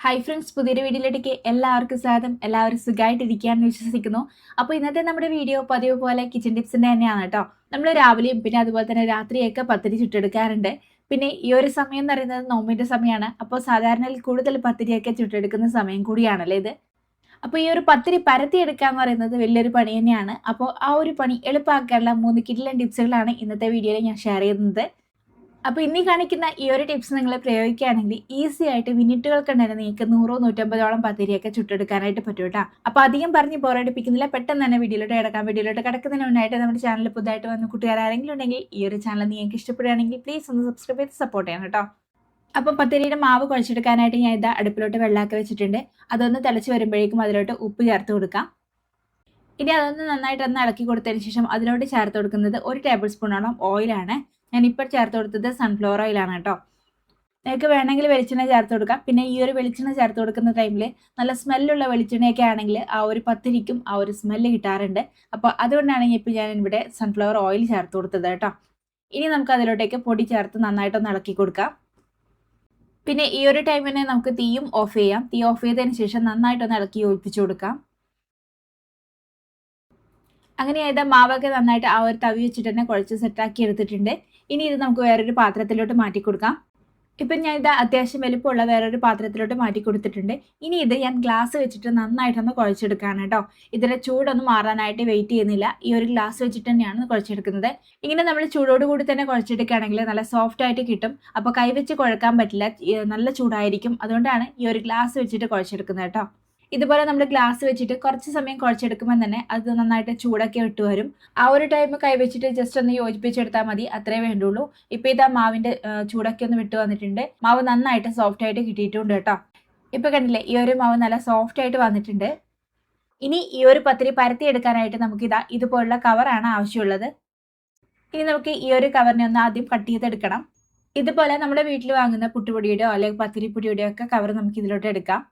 Hi friends, പുതിയൊരു വീഡിയോയിലേക്ക് എല്ലാവർക്കും സ്വാഗതം. എല്ലാവരും സുഖമായിട്ടിരിക്കുകയാണെന്ന് വിശ്വസിക്കുന്നു. അപ്പോൾ ഇന്നത്തെ നമ്മുടെ വീഡിയോ പതിവ് പോലെ കിച്ചൺ ടിപ്സിൻ്റെ തന്നെയാണ് കേട്ടോ. നമ്മൾ രാവിലെയും പിന്നെ അതുപോലെ തന്നെ രാത്രിയൊക്കെ പത്തിരി ചുട്ടെടുക്കാറുണ്ട്. പിന്നെ ഈ ഒരു സമയം എന്ന് പറയുന്നത് നോമ്പിൻ്റെ സമയമാണ്. അപ്പോൾ സാധാരണയിൽ കൂടുതൽ പത്തിരിയൊക്കെ ചുട്ടെടുക്കുന്ന സമയം കൂടിയാണല്ലോ ഇത്. അപ്പോൾ ഈ ഒരു പത്തിരി പരത്തിയെടുക്കുക എന്ന് പറയുന്നത് വലിയൊരു പണി തന്നെയാണ്. അപ്പോൾ ആ ഒരു പണി എളുപ്പമാക്കാനുള്ള 3 കിടിലൻ ടിപ്സുകളാണ് ഇന്നത്തെ വീഡിയോയിൽ ഞാൻ ഷെയർ ചെയ്യുന്നത്. അപ്പോൾ ഇന്നീ കാണിക്കുന്ന ഈ ഒരു ടിപ്സ് നിങ്ങൾ പ്രയോഗിക്കുകയാണെങ്കിൽ ഈസി ആയിട്ട് മിനിറ്റുകൾക്ക് തന്നെ നിങ്ങൾക്ക് 100-150ഓളം പത്തിരിയൊക്കെ ചുട്ടെടുക്കാനായിട്ട് പറ്റും കേട്ടോ. അപ്പോൾ അധികം പറഞ്ഞ് ബോറടിപ്പിക്കുന്നില്ല, പെട്ടെന്ന് തന്നെ വീഡിയോയിലോട്ട് കിടക്കാം. വീഡിയോയിലോട്ട് കിടക്കുന്നതിന് മുന്നായിട്ട് നമ്മുടെ ചാനൽ പുതുതായിട്ട് വന്ന കൂട്ടുകാരെങ്കിലും ഉണ്ടെങ്കിൽ ഈ ഒരു ചാനൽ നിങ്ങൾക്ക് ഇഷ്ടപ്പെടുകയാണെങ്കിൽ പ്ലീസ് ഒന്ന് സബ്സ്ക്രൈബ് ചെയ്ത് സപ്പോർട്ട് ചെയ്യണം കേട്ടോ. അപ്പം പത്തിരിയുടെ മാവ് കുഴച്ചെടുക്കാനായിട്ട് ഞാൻ ഇതാ അടുപ്പിലോട്ട് വെള്ളമാക്കി വെച്ചിട്ടുണ്ട്. അതൊന്ന് തിളച്ച് വരുമ്പോഴേക്കും അതിലോട്ട് ഉപ്പ് ചേർത്ത് കൊടുക്കാം. ഇനി അതൊന്ന് നന്നായിട്ടൊന്ന് ഇളക്കി കൊടുത്തതിന് ശേഷം അതിലോട്ട് ചേർത്ത് കൊടുക്കുന്നത് 1 ടേബിൾ സ്പൂണോളം ഓയിലാണ്. ഞാനിപ്പോൾ ചേർത്ത് കൊടുത്തത് സൺഫ്ലവർ ഓയിലാണ് കേട്ടോ. നിങ്ങൾക്ക് വേണമെങ്കിൽ വെളിച്ചെണ്ണ ചേർത്ത് കൊടുക്കാം. പിന്നെ ഈ ഒരു വെളിച്ചെണ്ണ ചേർത്ത് കൊടുക്കുന്ന ടൈമിൽ നല്ല സ്മെല്ലുള്ള വെളിച്ചെണ്ണയൊക്കെ ആണെങ്കിൽ ആ ഒരു പത്തിരിക്കും ആ ഒരു സ്മെല്ല് കിട്ടാറുണ്ട്. അപ്പോൾ അതുകൊണ്ടാണ് ഇപ്പോൾ ഞാൻ ഇവിടെ സൺഫ്ലവർ ഓയിൽ ചേർത്ത് കൊടുത്തത് കേട്ടോ. ഇനി നമുക്ക് അതിലോട്ടേക്ക് പൊടി ചേർത്ത് നന്നായിട്ടൊന്ന് ഇളക്കി കൊടുക്കാം. പിന്നെ ഈ ഒരു ടൈമിന് നമുക്ക് തീയും ഓഫ് ചെയ്യാം. തീ ഓഫ് ചെയ്തതിന് ശേഷം നന്നായിട്ടൊന്ന് ഇളക്കി യോജിപ്പിച്ചു കൊടുക്കാം. അങ്ങനെ ചെയ്ത മാവൊക്കെ നന്നായിട്ട് ആ ഒരു തവി വെച്ചിട്ട് തന്നെ കുഴച്ച് സെറ്റാക്കി എടുത്തിട്ടുണ്ട്. ഇനി ഇത് നമുക്ക് വേറൊരു പാത്രത്തിലോട്ട് മാറ്റി കൊടുക്കാം. ഇപ്പം ഞാൻ ഇത് അത്യാവശ്യം വലുപ്പമുള്ള വേറൊരു പാത്രത്തിലോട്ട് മാറ്റി കൊടുത്തിട്ടുണ്ട്. ഇനി ഇത് ഞാൻ ഗ്ലാസ് വെച്ചിട്ട് നന്നായിട്ടൊന്ന് കുഴച്ചെടുക്കുകയാണ് കേട്ടോ. ഇതിൻ്റെ ചൂടൊന്നും മാറാനായിട്ട് വെയിറ്റ് ചെയ്യുന്നില്ല. ഈ ഒരു ഗ്ലാസ് വെച്ചിട്ട് തന്നെയാണ് കുഴച്ചെടുക്കുന്നത്. ഇങ്ങനെ നമ്മൾ ചൂടോടുകൂടി തന്നെ കുഴച്ചെടുക്കുകയാണെങ്കിൽ നല്ല സോഫ്റ്റ് ആയിട്ട് കിട്ടും. അപ്പോൾ കൈവച്ച് കുഴക്കാൻ പറ്റില്ല, നല്ല ചൂടായിരിക്കും. അതുകൊണ്ടാണ് ഈ ഒരു ഗ്ലാസ് വെച്ചിട്ട് കുഴച്ചെടുക്കുന്നത് കേട്ടോ. ഇതുപോലെ നമ്മൾ ഗ്ലാസ് വെച്ചിട്ട് കുറച്ച് സമയം കുഴച്ചെടുക്കുമ്പോൾ തന്നെ അത് നന്നായിട്ട് ചൂടൊക്കെ വിട്ട് വരും. ആ ഒരു ടൈം കൈവച്ചിട്ട് ജസ്റ്റ് ഒന്ന് യോജിപ്പിച്ചെടുത്താൽ മതി, അത്രേ വേണ്ടുള്ളൂ. ഇപ്പോൾ ഇതാ മാവിൻ്റെ ചൂടൊക്കെ ഒന്ന് വിട്ട് വന്നിട്ടുണ്ട്. മാവ് നന്നായിട്ട് സോഫ്റ്റ് ആയിട്ട് കിട്ടിയിട്ടുണ്ട് കേട്ടോ. ഇപ്പോൾ കണ്ടില്ലേ, ഈ ഒരു മാവ് നല്ല സോഫ്റ്റ് ആയിട്ട് വന്നിട്ടുണ്ട്. ഇനി ഈ ഒരു പത്തിരി പരത്തിയെടുക്കാനായിട്ട് നമുക്കിതാ ഇതുപോലുള്ള കവറാണ് ആവശ്യമുള്ളത്. ഇനി നമുക്ക് ഈ ഒരു കവറിനെ ഒന്ന് ആദ്യം കട്ട് ചെയ്തെടുക്കണം. ഇതുപോലെ നമ്മുടെ വീട്ടിൽ വാങ്ങുന്ന പുട്ടുപൊടിയുടെയോ അല്ലെങ്കിൽ പത്തിരിപ്പൊടിയുടെയോ ഒക്കെ കവർ നമുക്ക് ഇതിലോട്ട് എടുക്കാം.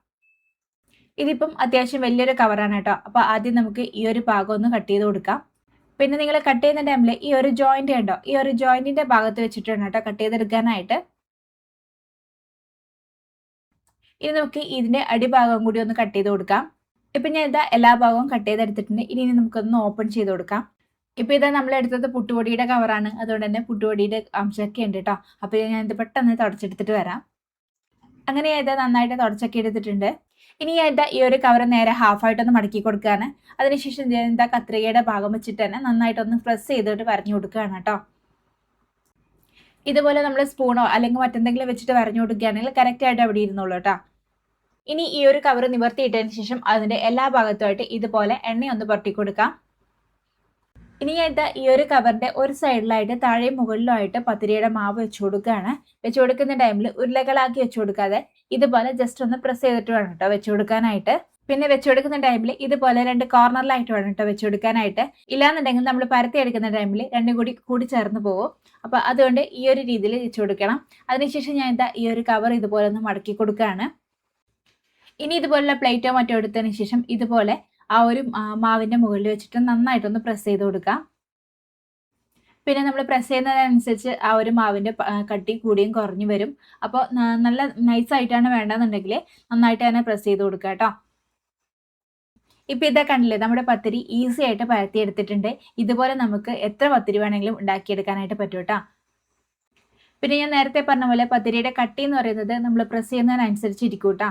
ഇതിപ്പം അത്യാവശ്യം വലിയൊരു കവറാണ് കേട്ടോ. അപ്പോൾ ആദ്യം നമുക്ക് ഈ ഒരു ഭാഗം ഒന്ന് കട്ട് ചെയ്ത് കൊടുക്കാം. പിന്നെ നിങ്ങൾ കട്ട് ചെയ്യുന്ന ടൈമിൽ ഈ ഒരു ജോയിന്റ് കണ്ടോ, ഈ ഒരു ജോയിന്റിന്റെ ഭാഗത്ത് വെച്ചിട്ടാണ് കേട്ടോ കട്ട് ചെയ്തെടുക്കാനായിട്ട്. ഇനി നമുക്ക് ഇതിന്റെ അടിഭാഗം കൂടി ഒന്ന് കട്ട് ചെയ്ത് കൊടുക്കാം. ഇപ്പം ഞാൻ ഇതാ എല്ലാ ഭാഗവും കട്ട് ചെയ്തെടുത്തിട്ടുണ്ട്. ഇനി നമുക്കൊന്ന് ഓപ്പൺ ചെയ്ത് കൊടുക്കാം. ഇപ്പം ഇതാ നമ്മൾ എടുത്തത് പുട്ടുപൊടിയുടെ കവറാണ്, അതുകൊണ്ട് തന്നെ പുട്ടുപൊടിയുടെ അംശമൊക്കെ ഉണ്ട് കേട്ടോ. അപ്പോൾ ഞാൻ ഇത് പെട്ടെന്ന് തുടച്ചെടുത്തിട്ട് വരാം. അങ്ങനെ ഇതാ നന്നായിട്ട് തുടച്ചൊക്കെ എടുത്തിട്ടുണ്ട്. ഇനി ഈ ഒരു കവർ നേരെ ഹാഫായിട്ടൊന്ന് മടക്കി കൊടുക്കുകയാണ്. അതിനുശേഷം എന്താ കത്രികയുടെ ഭാഗം വെച്ചിട്ട് തന്നെ നന്നായിട്ടൊന്ന് പ്രസ് ചെയ്തിട്ട് വരഞ്ഞു കൊടുക്കുകയാണ് കേട്ടോ. ഇതുപോലെ നമ്മൾ സ്പൂണോ അല്ലെങ്കിൽ മറ്റെന്തെങ്കിലും വെച്ചിട്ട് വരഞ്ഞു കൊടുക്കുകയാണെങ്കിൽ കറക്റ്റായിട്ട് അവിടെ ഇരുന്നുള്ളൂ കേട്ടോ. ഇനി ഈ ഒരു കവർ നിവർത്തിയിട്ടതിന് ശേഷം അതിൻ്റെ എല്ലാ ഭാഗത്തുമായിട്ട് ഇതുപോലെ എണ്ണയൊന്ന് പുരട്ടി കൊടുക്കാം. ഇനി ഈ ഒരു കവറിന്റെ ഒരു സൈഡിലായിട്ട് താഴെയും മുകളിലുമായിട്ട് പത്തിരിയുടെ മാവ് വെച്ചു കൊടുക്കുകയാണ്. വെച്ചു കൊടുക്കുന്ന ടൈമിൽ ഉരുളകളാക്കി വെച്ചു കൊടുക്കാതെ ഇതുപോലെ ജസ്റ്റ് ഒന്ന് പ്രസ് ചെയ്തിട്ട് വേണം കേട്ടോ വെച്ചു കൊടുക്കാനായിട്ട്. പിന്നെ വെച്ചു കൊടുക്കുന്ന ടൈമിൽ ഇതുപോലെ 2 കോർണറിലായിട്ട് വേണം കേട്ടോ വെച്ചു കൊടുക്കാനായിട്ട്. ഇല്ലാന്നുണ്ടെങ്കിൽ നമ്മൾ പരത്തി എടുക്കുന്ന ടൈമിൽ രണ്ടും കൂടി ചേർന്ന് പോകും. അപ്പോൾ അതുകൊണ്ട് ഈ ഒരു രീതിയിൽ വെച്ചു കൊടുക്കണം. അതിനുശേഷം ഞാൻ ഈ ഒരു കവർ ഇതുപോലെ ഒന്ന് മടക്കി കൊടുക്കുകയാണ്. ഇനി ഇതുപോലുള്ള പ്ലേറ്റോ മറ്റോ എടുത്തതിന് ശേഷം ഇതുപോലെ ആ ഒരു മാവിൻ്റെ മുകളിൽ വെച്ചിട്ട് നന്നായിട്ടൊന്ന് പ്രസ് ചെയ്ത് കൊടുക്കാം. പിന്നെ നമ്മൾ പ്രസ് ചെയ്യുന്നതിനനുസരിച്ച് ആ ഒരു മാവിൻ്റെ കട്ടി കൂടിയും കുറഞ്ഞു വരും. അപ്പോൾ നല്ല നൈസായിട്ടാണ് വേണ്ടതെന്നുണ്ടെങ്കിൽ നന്നായിട്ട് തന്നെ പ്രസ് ചെയ്ത് കൊടുക്കുക കേട്ടോ. ഇപ്പോൾ ഇതാ കണ്ടില്ലേ, നമ്മുടെ പത്തിരി ഈസി ആയിട്ട് പരത്തിയെടുത്തിട്ടുണ്ട്. ഇതുപോലെ നമുക്ക് എത്ര പത്തിരി വേണമെങ്കിലും ഉണ്ടാക്കിയെടുക്കാനായിട്ട് പറ്റും കേട്ടോ. പിന്നെ ഞാൻ നേരത്തെ പറഞ്ഞ പോലെ പത്തിരിയുടെ കട്ടി എന്ന് പറയുന്നത് നമ്മൾ പ്രസ് ചെയ്യുന്നതിനനുസരിച്ച് ഇരിക്കും കേട്ടോ.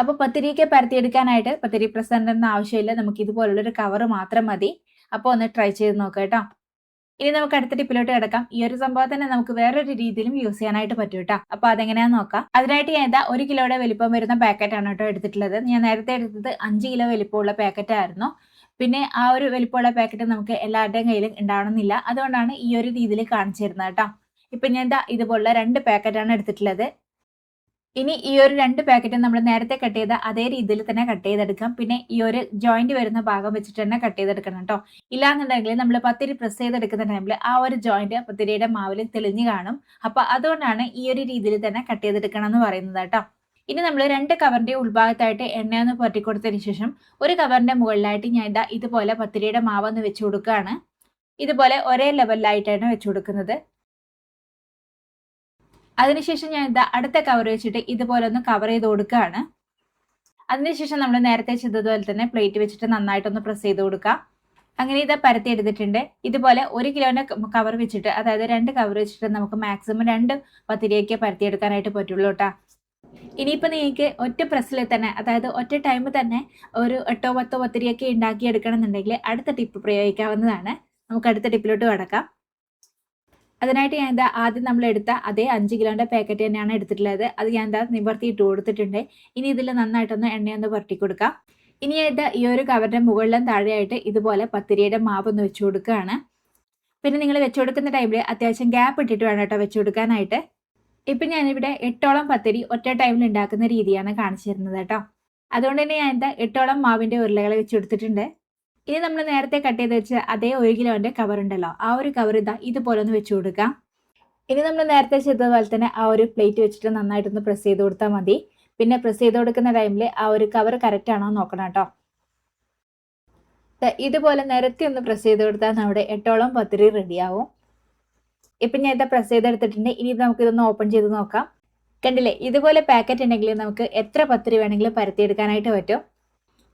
അപ്പോൾ പത്തിരിയൊക്കെ പരത്തിയെടുക്കാനായിട്ട് പത്തിരി പ്രസറിൻ്റെ ആവശ്യമില്ല, നമുക്ക് ഇതുപോലുള്ളൊരു കവർ മാത്രം മതി. അപ്പോൾ ഒന്ന് ട്രൈ ചെയ്ത് നോക്കാം കേട്ടോ. ഇനി നമുക്ക് അടുത്ത ടിപ്പിലോട്ട് കിടക്കാം. ഈ ഒരു സംഭവം തന്നെ നമുക്ക് വേറൊരു രീതിയിലും യൂസ് ചെയ്യാനായിട്ട് പറ്റും കേട്ടോ. അപ്പോൾ അതെങ്ങനെയാണെന്ന് നോക്കാം. അതിനായിട്ട് ഞാൻ 1 കിലോയുടെ വലിപ്പം വരുന്ന പാക്കറ്റാണ് കേട്ടോ എടുത്തിട്ടുള്ളത്. ഞാൻ നേരത്തെ എടുത്തത് 5 കിലോ വലിപ്പമുള്ള പാക്കറ്റായിരുന്നു. പിന്നെ ആ ഒരു വലിപ്പമുള്ള പാക്കറ്റ് നമുക്ക് എല്ലാവരുടെയും കയ്യിലും ഉണ്ടാവണമെന്നില്ല. അതുകൊണ്ടാണ് ഈ ഒരു രീതിയിൽ കാണിച്ചു തരുന്നത് കേട്ടോ. ഇപ്പം ഞാൻ ഇതുപോലുള്ള 2 പാക്കറ്റാണ് എടുത്തിട്ടുള്ളത്. ഇനി ഈ ഒരു 2 പാക്കറ്റും നമ്മൾ നേരത്തെ കട്ട് ചെയ്ത അതേ രീതിയിൽ തന്നെ കട്ട് ചെയ്തെടുക്കാം. പിന്നെ ഈ ഒരു ജോയിന്റ് വരുന്ന ഭാഗം വെച്ചിട്ട് തന്നെ കട്ട് ചെയ്തെടുക്കണം കേട്ടോ. ഇല്ലാന്നുണ്ടെങ്കിൽ നമ്മൾ പത്തിരി പ്രസ് ചെയ്തെടുക്കുന്ന ടൈമിൽ ആ ഒരു ജോയിന്റ് പത്തിരിയുടെ മാവിൽ തെളിഞ്ഞു കാണും. അപ്പോൾ അതുകൊണ്ടാണ് ഈ ഒരു രീതിയിൽ തന്നെ കട്ട് ചെയ്തെടുക്കണം എന്ന് പറയുന്നത് കേട്ടോ. ഇനി നമ്മൾ 2 കവറിന്റെ ഉൾഭാഗത്തായിട്ട് എണ്ണയൊന്ന് പുരട്ടി കൊടുത്തതിന് ശേഷം ഒരു കവറിന്റെ മുകളിലായിട്ട് ഞാൻ ഇതുപോലെ പത്തിരിയുടെ മാവൊന്ന് വെച്ച് കൊടുക്കുകയാണ്. ഇതുപോലെ ഒരേ ലെവലിലായിട്ടാണ് വെച്ച് കൊടുക്കുന്നത്. അതിനുശേഷം ഞാൻ ഇതാ അടുത്ത കവർ വെച്ചിട്ട് ഇതുപോലെ ഒന്ന് കവർ ചെയ്ത് കൊടുക്കുകയാണ്. അതിനുശേഷം നമ്മൾ നേരത്തെ ചെയ്തതുപോലെ തന്നെ പ്ലേറ്റ് വെച്ചിട്ട് നന്നായിട്ടൊന്ന് പ്രസ് ചെയ്ത് കൊടുക്കാം. അങ്ങനെ ഇത് പരത്തി എടുത്തിട്ടുണ്ട്. ഇതുപോലെ 1 കിലോന്റെ കവർ വെച്ചിട്ട്, അതായത് 2 കവർ വെച്ചിട്ട് നമുക്ക് മാക്സിമം 2 പത്തിരിയൊക്കെ പരത്തിയെടുക്കാനായിട്ട് പറ്റുള്ളൂ കേട്ടോ. ഇനിയിപ്പോൾ നിങ്ങൾക്ക് ഒറ്റ പ്രസ്സിൽ തന്നെ, അതായത് ഒറ്റ ടൈമിൽ തന്നെ ഒരു 8 10 പത്തിരിയൊക്കെ ഉണ്ടാക്കിയെടുക്കണം എന്നുണ്ടെങ്കിൽ അടുത്ത ടിപ്പ് പ്രയോഗിക്കാവുന്നതാണ്. നമുക്ക് അടുത്ത ടിപ്പിലോട്ട് കടക്കാം. അതിനായിട്ട് ഞാൻ എന്താ ആദ്യം നമ്മൾ എടുത്ത അതേ 5 കിലോന്റെ പാക്കറ്റ് തന്നെയാണ് എടുത്തിട്ടുള്ളത്. അത് ഞാൻ എന്താ നിവർത്തിയിട്ട് കൊടുത്തിട്ടുണ്ട്. ഇനി ഇതിൽ നന്നായിട്ടൊന്ന് എണ്ണയൊന്ന് പുരട്ടി കൊടുക്കാം. ഇനി ഇത് ഈ ഒരു കവറിന്റെ മുകളിലും താഴെയായിട്ട് ഇതുപോലെ പത്തിരിയുടെ മാവ് ഒന്ന് വെച്ചു കൊടുക്കുകയാണ്. പിന്നെ നിങ്ങൾ വെച്ചു കൊടുക്കുന്ന ടൈമിൽ അത്യാവശ്യം ഗ്യാപ്പ് ഇട്ടിട്ട് വേണം കേട്ടോ വെച്ചു കൊടുക്കാനായിട്ട്. ഇപ്പം ഞാനിവിടെ 8ഓളം പത്തിരി ഒറ്റ ടൈമിൽ ഉണ്ടാക്കുന്ന രീതിയാണ് കാണിച്ചു തരുന്നത് കേട്ടോ. അതുകൊണ്ട് തന്നെ ഞാൻ എന്താ 8ഓളം മാവിന്റെ ഉരുളകൾ വെച്ച് കൊടുത്തിട്ടുണ്ട്. ഇനി നമ്മൾ നേരത്തെ കട്ട് ചെയ്ത് വെച്ച അതേ 1 കിലോന്റെ കവർ ഉണ്ടല്ലോ, ആ ഒരു കവർ ഇതാ ഇതുപോലെ ഒന്ന് വെച്ചു കൊടുക്കാം. ഇനി നമ്മൾ നേരത്തെ ചെയ്തതുപോലെ തന്നെ ആ ഒരു പ്ലേറ്റ് വെച്ചിട്ട് നന്നായിട്ടൊന്ന് പ്രസ് ചെയ്ത് കൊടുത്താൽ മതി. പിന്നെ പ്രസ് ചെയ്ത് കൊടുക്കുന്ന ടൈമിൽ ആ ഒരു കവർ കറക്റ്റ് ആണോ നോക്കണം കേട്ടോ. ഇതുപോലെ നിരത്തി ഒന്ന് പ്രസ് ചെയ്ത് കൊടുത്താൽ നമ്മുടെ 8ഓളം പത്തിരി റെഡിയാവും. ഇപ്പം ഞാൻ ഇത് പ്രസ് ചെയ്തെടുത്തിട്ടുണ്ട്. ഇനി നമുക്കിതൊന്ന് ഓപ്പൺ ചെയ്ത് നോക്കാം. കണ്ടില്ലേ, ഇതുപോലെ പാക്കറ്റ് ഉണ്ടെങ്കിൽ നമുക്ക് എത്ര പത്തിരി വേണമെങ്കിലും പരത്തിയെടുക്കാനായിട്ട് പറ്റും.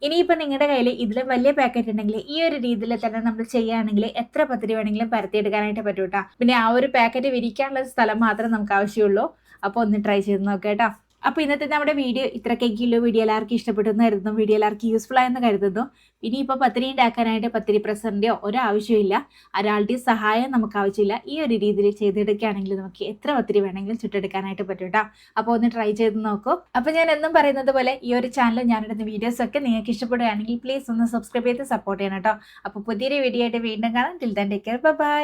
ഇനിയിപ്പോൾ നിങ്ങളുടെ കയ്യിൽ ഇതിലും വലിയ പാക്കറ്റ് ഉണ്ടെങ്കിൽ ഈ ഒരു രീതിയിൽ തന്നെ നമ്മൾ ചെയ്യുകയാണെങ്കിൽ എത്ര പത്തിരി വേണമെങ്കിലും പരത്തിയെടുക്കാനായിട്ട് പറ്റും കേട്ടോ. പിന്നെ ആ ഒരു പാക്കറ്റ് വിരിക്കാനുള്ള സ്ഥലം മാത്രമേ നമുക്ക് ആവശ്യമുള്ളൂ. അപ്പോൾ ഒന്ന് ട്രൈ ചെയ്ത് നോക്കാം കേട്ടോ. അപ്പോൾ ഇന്നത്തെ നമ്മുടെ വീഡിയോ ഇത്രയ്ക്കുള്ളൂ. വീഡിയോ എല്ലാവർക്കും ഇഷ്ടപ്പെട്ടു എന്ന് കരുതുന്നു. വീഡിയോ എല്ലാവർക്കും യൂസ്ഫുൾ ആയെന്ന് കരുതുന്നു. ഇനിയിപ്പോൾ പത്തിരി ഉണ്ടാക്കാനായിട്ട് പത്തിരി പ്രസറിൻ്റെയോ ഒരാവശ്യമില്ല, ഒരാളുടെയും സഹായം നമുക്ക് ആവശ്യമില്ല. ഈ ഒരു രീതിയിൽ ചെയ്തെടുക്കുകയാണെങ്കിൽ നമുക്ക് എത്ര പത്തിരി വേണമെങ്കിലും ചുട്ടെടുക്കാനായിട്ട് പറ്റും കേട്ടോ. അപ്പോൾ ഒന്ന് ട്രൈ ചെയ്ത് നോക്കൂ. അപ്പോൾ ഞാൻ എന്നും പറയുന്നത് പോലെ ഈ ഒരു ചാനൽ ഞാനിടുന്ന വീഡിയോസൊക്കെ നിങ്ങൾക്ക് ഇഷ്ടപ്പെടുകയാണെങ്കിൽ പ്ലീസ് ഒന്ന് സബ്സ്ക്രൈബ് ചെയ്ത് സപ്പോർട്ട് ചെയ്യണം കേട്ടോ. അപ്പോൾ പുതിയൊരു വീഡിയോ ആയിട്ട് വീണ്ടും കാണാം. Till then take care, by.